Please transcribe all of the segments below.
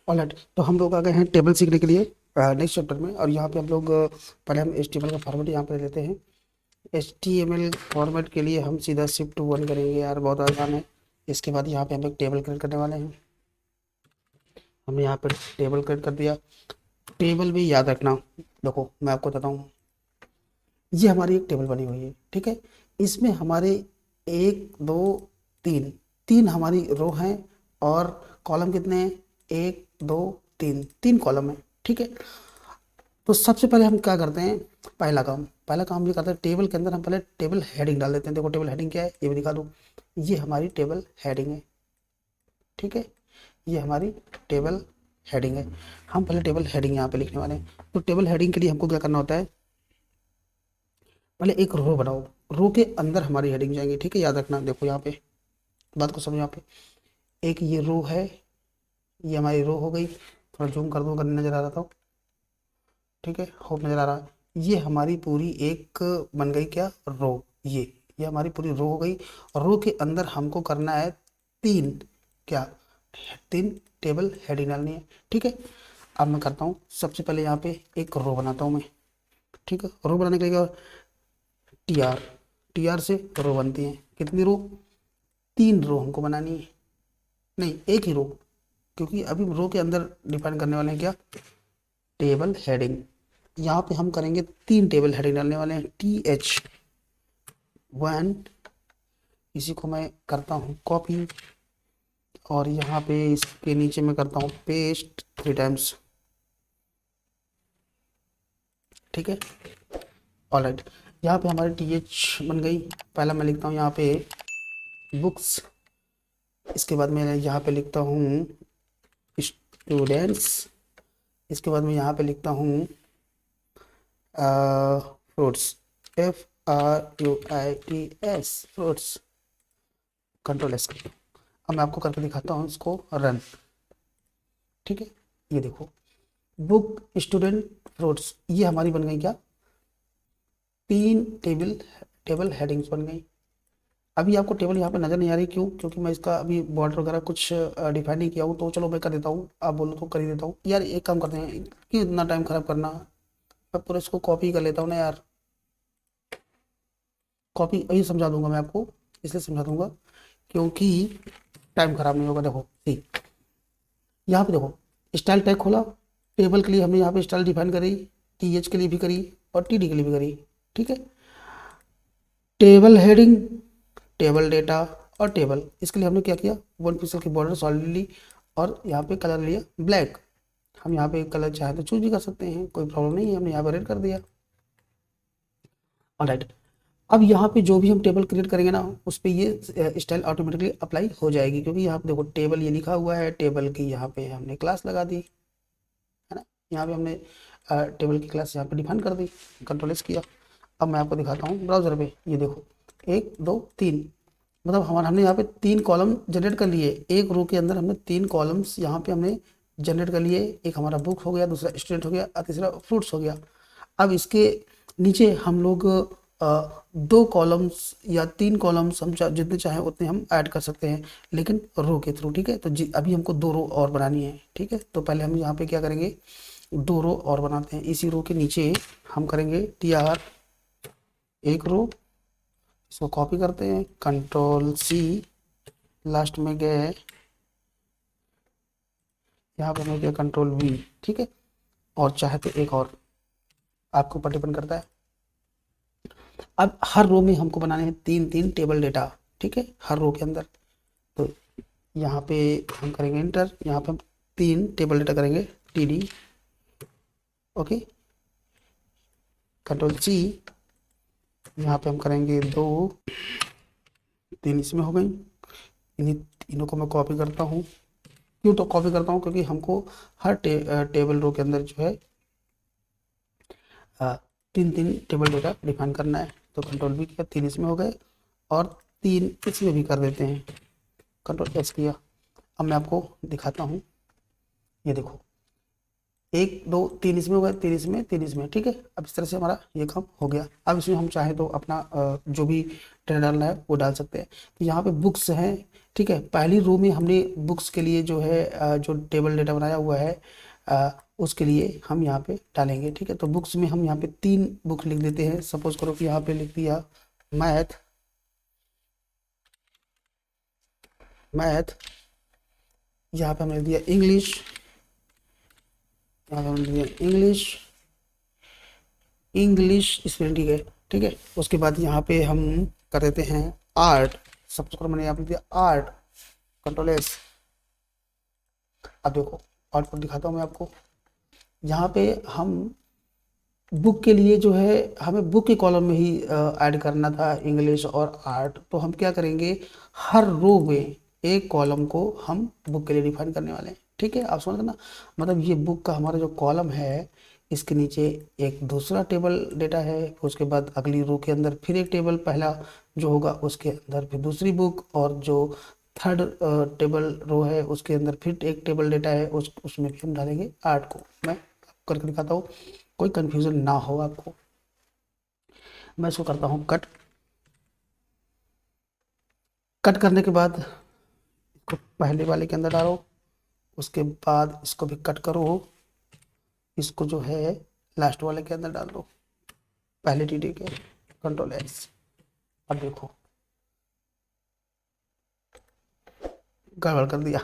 Alright, तो हम लोग आ गए हैं टेबल सीखने के लिए नेक्स्ट चैप्टर में। और यहाँ पे हम लोग पहले हम HTML का फॉर्मेट यहाँ पे लेते हैं। HTML फॉर्मेट के लिए हम सीधा Shift 1 करेंगे यार, बहुत आसान है। इसके बाद यहाँ पे हम एक टेबल क्रिएट करने वाले हैं। हमने यहाँ पर टेबल क्रिएट कर दिया। टेबल भी याद रखना, देखो मैं आपको बताता हूँ, ये हमारी एक टेबल बनी हुई है, ठीक है। इसमें हमारे एक दो तीन तीन हमारी रो हैं, और कॉलम कितने हैं? एक दो तीन, तीन कॉलम है, ठीक है। तो सबसे पहले हम क्या करते हैं, पहला काम ये करते हैं, टेबल के अंदर हम पहले टेबल हेडिंग डाल देते हैं। देखो टेबल हेडिंग क्या है ये भी दिखा दूँ। ये हमारी टेबल हेडिंग है, ठीक है। ये हमारी टेबल हेडिंग है। हम पहले टेबल हेडिंग यहाँ पे लिखने वाले हैं। तो टेबल हेडिंग के लिए हमको क्या करना होता है, पहले एक रो बनाओ। रो के अंदर हमारी हेडिंग जाएंगी, ठीक है, याद रखना। देखो यहाँ पे बात को समझो। यहाँ पे एक ये रो है, ये हमारी रो हो गई। थोड़ा जूम कर दो अगर नहीं नजर आ रहा था, ठीक है, होप नजर आ रहा है। ये हमारी पूरी एक बन गई क्या, रो। ये हमारी पूरी रो हो गई। रो के अंदर हमको करना है तीन, क्या, तीन टेबल हेडिंग डालनी है, ठीक है। अब मैं करता हूँ, सबसे पहले यहाँ पे एक रो बनाता हूँ मैं, ठीक है। रो बनाने के लिए TR, TR से रो बनती है। कितनी रो? तीन रो हमको बनानी है, नहीं एक ही रो, क्योंकि अभी रो के अंदर डिफाइन करने वाले हैं क्या, टेबल हेडिंग। यहाँ पे हम करेंगे तीन टेबल हेडिंग डालने वाले हैं, TH1। इसी को मैं करता हूँ कॉपी, और यहाँ पे इसके नीचे मैं करता हूँ पेस्ट 3 टाइम्स, ठीक है। ऑलराइट, यहाँ पे हमारी TH बन गई। पहला मैं लिखता हूँ यहाँ पे बुक्स, इसके बाद मैं यहाँ पे लिखता हूँ स्टूडेंट्स, इसके बाद मैं यहाँ पे लिखता हूँ fruits, FRUITS, fruits. Control S। अब मैं आपको करके दिखाता हूँ इसको रन, ठीक है। ये देखो, बुक स्टूडेंट फ्रूट्स, ये हमारी बन गई क्या, तीन टेबल हेडिंग्स बन गई। अभी आपको टेबल यहाँ पे नजर नहीं आ रही, क्यों? क्योंकि मैं इसका अभी बॉर्डर वगैरह कुछ डिफाइन नहीं किया हूँ। तो चलो मैं कर देता हूँ, आप बोलो तो कर ही देता हूँ यार। एक काम करते हैं, क्यों इतना टाइम खराब करना, मैं पूरा इसको कॉपी कर लेता हूँ ना यार। कॉपी यही समझा दूंगा मैं आपको, इसलिए समझा दूंगा क्योंकि टाइम खराब नहीं होगा। देखो ठीक, यहाँ पे देखो स्टाइल टैग खोला। टेबल के लिए हमने यहाँ पे स्टाइल डिफाइन करी, TH के लिए भी करी और TD के लिए भी करी, ठीक है। टेबल हेडिंग, टेबल डेटा और टेबल, इसके लिए हमने क्या किया, 1 पिक्सल की बॉर्डर सॉलिड ली, और यहाँ पे कलर लिया ब्लैक। हम यहाँ पे कलर चाहे तो चूज भी कर सकते हैं, कोई प्रॉब्लम नहीं है। हमने यहाँ पे रेड कर दिया। ऑलराइट, अब यहाँ पे जो भी हम टेबल क्रिएट करेंगे ना, उस पे ये स्टाइल ऑटोमेटिकली अप्लाई हो जाएगी, क्योंकि यहाँ पे देखो टेबल ये लिखा हुआ है। टेबल की यहाँ पे हमने क्लास लगा दी, है ना। यहाँ पे हमने टेबल की क्लास यहाँ पे डिफाइन कर दी, कंट्रोल S किया। अब मैं आपको दिखाता हूँ ब्राउजर पे। ये देखो एक दो तीन, मतलब हमारा हमने यहाँ पे तीन कॉलम जनरेट कर लिए। एक रो के अंदर हमने तीन कॉलम्स यहाँ पे हमने जनरेट कर लिए। एक हमारा बुक हो गया, दूसरा स्टूडेंट हो गया, और तीसरा फ्रूट्स हो गया। अब इसके नीचे हम लोग दो कॉलम्स या तीन कॉलम्स हम जितने चाहें उतने हम ऐड कर सकते हैं, लेकिन रो के थ्रू, ठीक है। तो अभी हमको दो रो और बनानी है, ठीक है। तो पहले हम यहाँ पे क्या करेंगे, दो रो और बनाते हैं। इसी रो के नीचे हम करेंगे TR, एक रो, इसको कॉपी करते हैं, कंट्रोल C, लास्ट में गए, यहाँ पे मैं गया कंट्रोल V, ठीक है। और चाहे तो एक और, आपके ऊपर डिपेंड करता है। अब हर रो में हमको बनाने हैं तीन तीन टेबल डेटा, ठीक है, हर रो के अंदर। तो यहाँ पे हम करेंगे इंटर, यहाँ पे हम तीन टेबल डेटा करेंगे, TD, ओके, कंट्रोल C। यहाँ पे हम करेंगे दो, तीन इसमें हो गई। इन्हीं तीनों को मैं कॉपी करता हूँ। क्यों तो कॉपी करता हूँ, क्योंकि हमको हर टेबल रो के अंदर जो है तीन तीन टेबल डेटा डिफाइन करना है। तो कंट्रोल V किया, तीन इसमें हो गए, और तीन इसमें भी कर देते हैं, कंट्रोल S किया। अब मैं आपको दिखाता हूँ, ये देखो एक दो तीन इसमें हो गए, तीन इसमें, तीन इसमें, ठीक है। अब इस तरह से हमारा ये काम हो गया। अब इसमें हम चाहें तो अपना जो भी डेटा डालना है वो डाल सकते हैं। तो यहाँ पे बुक्स हैं, ठीक है। पहली रो में हमने बुक्स के लिए जो है जो टेबल डेटा बनाया हुआ है उसके लिए हम यहाँ पे डालेंगे, ठीक है। तो बुक्स में हम यहाँ पे 3 बुक लिख देते हैं। सपोज करो कि यहाँ पे लिख दिया मैथ, मैथ, यहाँ पे हमने लिख दिया इंग्लिश, यहाँ पे हमने लिख दिया इंग्लिश, इंग्लिश स्पेलिंग, ठीक है, ठीक है। उसके बाद यहाँ पे हम कर देते हैं आर्ट। सबसे पहले मैंने यहाँ पे दिया आर्ट, कंट्रोल एस। अब देखो आउटपुट दिखाता हूँ मैं आपको। यहाँ पे हम बुक के लिए जो है हमें बुक के कॉलम में ही ऐड करना था इंग्लिश और आर्ट। तो हम क्या करेंगे, हर रो में एक कॉलम को हम बुक के लिए डिफाइन करने वाले हैं, ठीक है। आप समझ गए ना, मतलब ये बुक का हमारा जो कॉलम है इसके नीचे एक दूसरा टेबल डेटा है, फिर उसके बाद अगली रो के अंदर फिर एक टेबल पहला जो होगा उसके अंदर फिर दूसरी बुक, और जो थर्ड टेबल रो है उसके अंदर फिर एक टेबल डेटा है, उसमें भी हम डालेंगे आर्ट को। मैं करके दिखाता हूँ, कोई कंफ्यूजन ना हो आपको। मैं इसको करता हूँ कट। कट करने के बाद इसको पहले वाले के अंदर डालो, उसके बाद इसको भी कट करो, इसको जो है लास्ट वाले के अंदर डाल दो, पहले टीडी के, कंट्रोल एस। अब देखो गड़बड़ कर दिया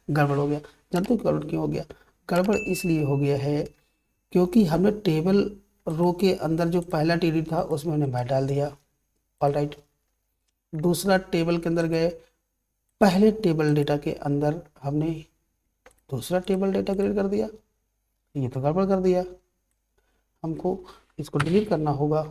गड़बड़ हो गया। जानते हो गड़बड़ क्यों हो गया? गड़बड़ इसलिए हो गया है क्योंकि हमने टेबल रो के अंदर जो पहला टीडी था उसमें हमने मैथ डाल दिया, ऑल राइट। दूसरा टेबल के अंदर गए, पहले टेबल डेटा के अंदर हमने दूसरा टेबल डेटा क्रिएट कर दिया, ये तो गड़बड़ कर दिया। हमको इसको डिलीट करना होगा।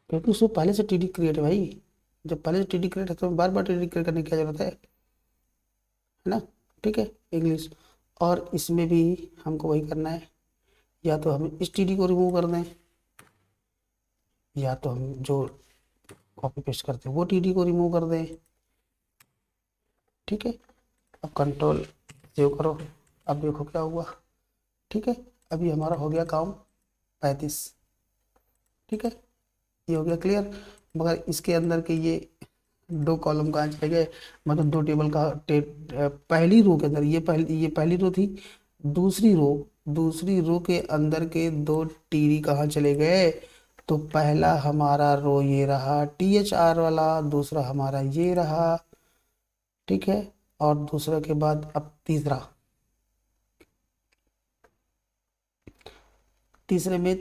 क्योंकि उसमें पहले से टीडी क्रिएट है भाई, जब पहले से टीडी क्रिएट है तो बार बार टीडी क्रिएट करने की क्या जरूरत है ना, ठीक है। इंग्लिश, और इसमें भी हमको वही करना है, या तो हम इस टीडी को रिमूव कर दें, या तो हम जो कॉपी पेस्ट करते हैं वो टीडी को रिमूव कर दें, ठीक है। अब कंट्रोल सेव करो, अब देखो क्या हुआ, ठीक है। अभी हमारा हो गया काम 35, ठीक है, ये हो गया क्लियर। मगर इसके अंदर के ये 2 कॉलम कहाँ चले गए, मतलब 2 टेबल का पहली रो के अंदर ये पहली रो थी, दूसरी रो के अंदर के 2 टीडी कहाँ चले गए। तो पहला हमारा रो ये रहा THR वाला, दूसरा हमारा ये रहा, ठीक है। और दूसरा के बाद अब तीसरे में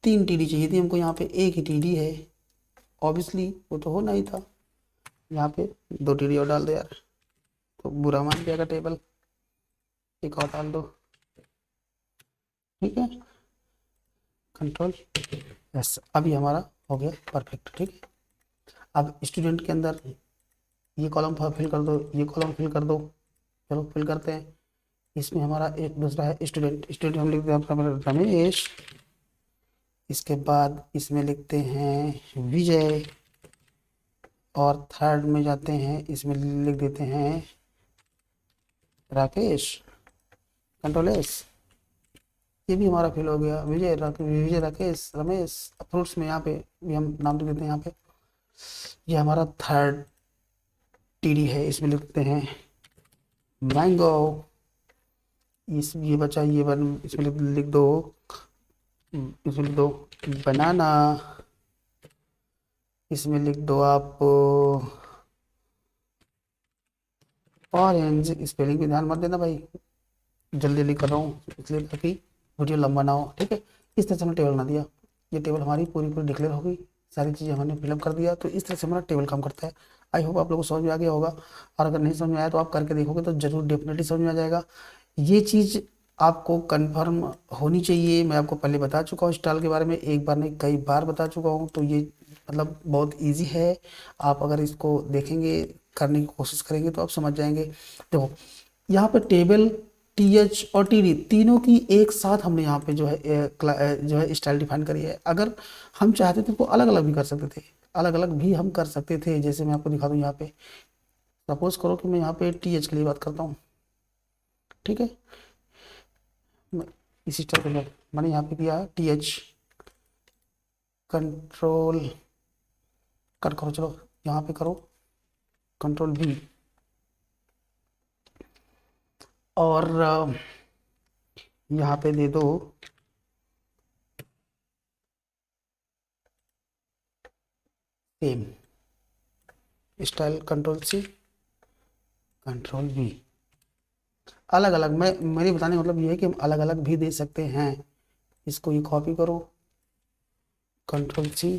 3 टीडी चाहिए थी हमको, यहाँ पे एक ही टीडी है, ऑब्वियसली वो तो होना ही था। यहाँ पे 2 टीडी और डाल दो यार, तो बुरा मान जाएगा टेबल, एक और डाल दो, ठीक है, कंट्रोल यस। अभी हमारा हो गया परफेक्ट, ठीक है। अब स्टूडेंट के अंदर ये कॉलम फिल कर दो, ये कॉलम फिल कर दो, चलो फिल करते हैं। इसमें हमारा एक दूसरा है स्टूडेंट, स्टूडेंट हम लिखते हैं रमेश, इसके बाद इसमें लिखते हैं विजय, और थर्ड में जाते हैं इसमें लिख देते हैं राकेश, कंट्रोल एस। ये भी हमारा फिल हो गया, विजय राकेश रमेश। फ्रूट्स में यहाँ पे भी हम नाम लिख देते हैं, यहाँ पे ये हमारा थर्ड टीडी है, इसमें लिखते हैं मैंगो। इस ये बचा ये इसमें लिख दो, इसमें लिख दो बनाना, इसमें लिख दो आप ऑरेंज। स्पेलिंग पे ध्यान मत देना भाई, जल्दी जल्दी कर रहा हूँ इसलिए ताकि वीडियो लंबा ना हो, ठीक है। इस तरह से हमने टेबल बना दिया, ये टेबल हमारी पूरी पूरी डिक्लेयर हो गई, सारी चीज़ें हमने फिलअप कर दिया। तो इस तरह से हमारा टेबल काम करता है। आई होप आप लोगों को समझ में आ गया होगा, और अगर नहीं समझ में आया तो आप करके देखोगे तो जरूर डेफिनेटली समझ में आ जाएगा। ये चीज़ आपको कंफर्म होनी चाहिए। मैं आपको पहले बता चुका हूँ स्टाइल के बारे में, एक बार नहीं कई बार बता चुका हूँ। तो ये मतलब बहुत इजी है, आप अगर इसको देखेंगे करने की कोशिश करेंगे तो आप समझ जाएंगे। देखो यहाँ पे टेबल TH और TD तीनों की एक साथ हमने यहाँ पे जो है स्टाइल डिफाइन करी है। अगर हम चाहते थे तो अलग अलग भी कर सकते थे, अलग अलग भी हम कर सकते थे। जैसे मैं आपको दिखा दूँ यहाँ पे सपोज करो कि मैं यहाँ पे टी एच के लिए बात करता हूँ, ठीक है। इसी स्टाइल के लिए मैंने यहाँ पे किया टी एच, कंट्रोल कट करो, चलो यहाँ पे करो कंट्रोल V, और यहाँ पे दे दो same style, control C, control V। अलग अलग, मैं मेरी बताने का मतलब ये है कि हम अलग अलग भी दे सकते हैं। इसको ये कॉपी करो, कंट्रोल C,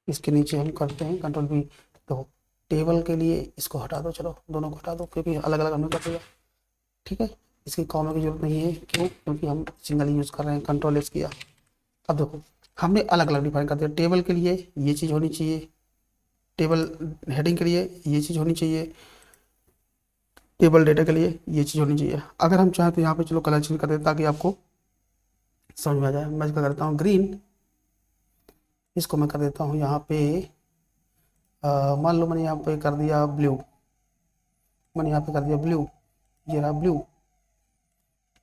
इसके नीचे हम करते हैं कंट्रोल V। तो टेबल के लिए इसको हटा दो, चलो दोनों को हटा दो क्योंकि अलग अलग हमने कर दिया, ठीक है। इसकी कॉमा की जरूरत नहीं है, क्यों? क्योंकि हम सिंगल यूज़ कर रहे हैं, कंट्रोल S किया। अब देखो हमने अलग अलग डिफाइन कर दिया। टेबल के लिए ये चीज़ होनी चाहिए, टेबल हेडिंग के लिए ये चीज़ होनी चाहिए, टेबल डेटा के लिए ये चीज़ होनी चाहिए। अगर हम चाहें तो यहाँ पे चलो कलर चेंज कर देते ताकि आपको समझ में आ जाए। मैं क्या करता हूँ, ग्रीन, इसको मैं कर देता हूँ यहाँ पे मान लो मैंने यहाँ पे कर दिया ब्लू, मैंने यहाँ पे कर दिया ब्लू, ये रहा ब्लू।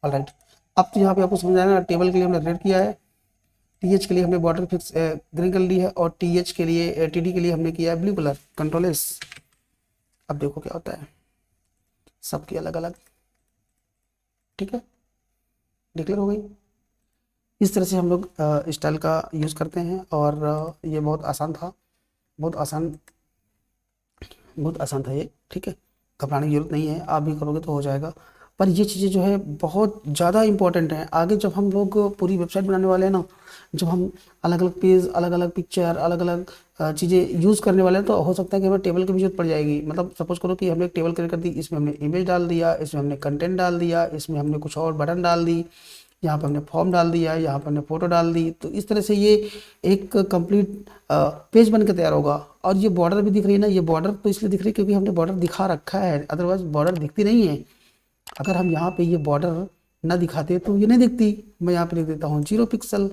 ऑलराइट, अब तो यहाँ पे आपको समझ आएगा। टेबल के लिए हमने रेड किया है, टीएच के लिए हमने बॉर्डर फिक्स ग्रीन कर ली है, और टीएच के लिए टीडी के लिए हमने किया है ब्लू कलर, कंट्रोल S। अब देखो क्या होता है, सबकी अलग अलग, ठीक है, डिक्लेयर हो गई। इस तरह से हम लोग स्टाइल का यूज़ करते हैं, और ये बहुत आसान था, बहुत आसान, बहुत आसान था ये, ठीक है। घबराने की जरूरत नहीं है, आप भी करोगे तो हो जाएगा। पर ये चीज़ें जो है बहुत ज़्यादा इंपॉर्टेंट हैं। आगे जब हम लोग पूरी वेबसाइट बनाने वाले हैं ना, जब हम अलग अलग पेज, अलग अलग पिक्चर, अलग अलग चीज़ें यूज़ करने वाले हैं, तो हो सकता है कि हमें टेबल की भी जरूरत पड़ जाएगी। मतलब सपोज करो कि हमने एक टेबल क्रिएट कर दी, इसमें हमने इमेज डाल दिया, इसमें हमने कंटेंट डाल दिया, इसमें हमने कुछ और बटन डाल दी, यहाँ पर हमने फॉर्म डाल दिया, यहाँ पर हमने फोटो डाल दी। तो इस तरह से ये एक कंप्लीट पेज बन के तैयार होगा। और ये बॉर्डर भी दिख रही है ना, ये बॉर्डर तो इसलिए दिख रही है क्योंकि हमने बॉर्डर दिखा रखा है, अदरवाइज बॉर्डर दिखती नहीं है। अगर हम यहाँ पे ये बॉर्डर ना दिखाते तो ये नहीं दिखती। मैं यहाँ पे लिख देता हूँ 0 पिक्सल,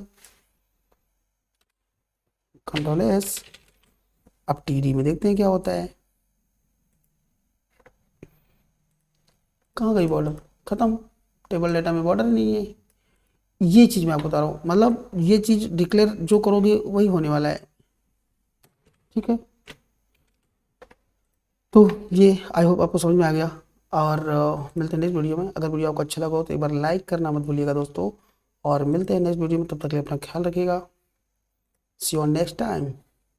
कंट्रोल S। अब TD में देखते हैं क्या होता है, कहाँ गई बॉर्डर, खत्म, टेबल डेटा में बॉर्डर नहीं है। ये चीज़ मैं आपको बता रहा हूँ, मतलब ये चीज़ डिक्लेयर जो करोगे वही होने वाला है, ठीक है। तो ये आई होप आपको समझ में आ गया, और मिलते हैं नेक्स्ट वीडियो में। अगर वीडियो आपको अच्छा लगा हो तो एक बार लाइक करना मत भूलिएगा दोस्तों, और मिलते हैं नेक्स्ट वीडियो में। तब तक के लिए अपना ख्याल रखिएगा। सी यू नेक्स्ट टाइम।